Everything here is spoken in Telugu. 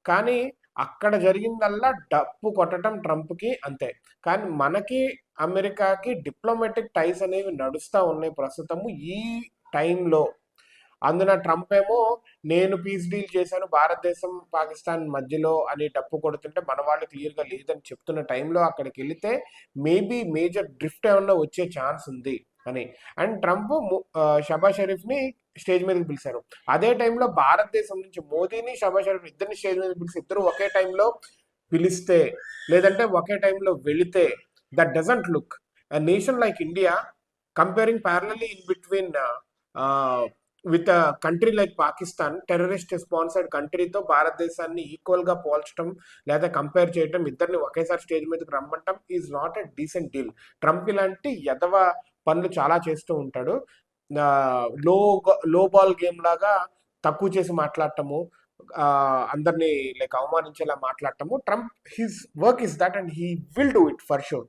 కానీ అక్కడ జరిగిందల్లా డప్పు కొట్టడం ట్రంప్కి అంతే. కానీ మనకి అమెరికాకి డిప్లొమాటిక్ టైస్ అనేవి నడుస్తూ ఉన్నాయి ప్రస్తుతము ఈ టైంలో. అందున ట్రంప్ ఏమో నేను పీస్ డీల్ చేశాను భారతదేశం పాకిస్తాన్ మధ్యలో అని డప్పు కొడుతుంటే మన వాళ్ళు క్లియర్గా లేదని చెప్తున్న టైంలో అక్కడికి వెళితే మేబీ మేజర్ డ్రిఫ్ట్ ఏమన్నా వచ్చే ఛాన్స్ ఉంది అని. అండ్ ట్రంప్ షబా షరీఫ్ని స్టేజ్ మీదకి పిలిచారు. అదే టైంలో భారతదేశం నుంచి మోదీని షబా షరీఫ్ ఇద్దరిని స్టేజ్ మీద పిలిచి ఇద్దరు ఒకే టైంలో పిలిస్తే లేదంటే ఒకే టైంలో వెళితే that doesn't look nation like India comparing parallely in between with country like Pakistan terrorist sponsored కంట్రీతో భారతదేశాన్ని ఈక్వల్గా పోల్చడం లేదా కంపేర్ చేయడం ఇద్దరిని ఒకేసారి స్టేజ్ మీదకి రమ్మంటం is not a decent deal. Trump ఇలాంటి ఎదవ పనులు చాలా చేస్తూ ఉంటాడు. లో లో బాల్ గేమ్ లాగా తక్కువ చేసి మాట్లాడటము, అందరినీ లైక్ అవమానించేలా మాట్లాడటము. Trump his work is that and he will do it for sure.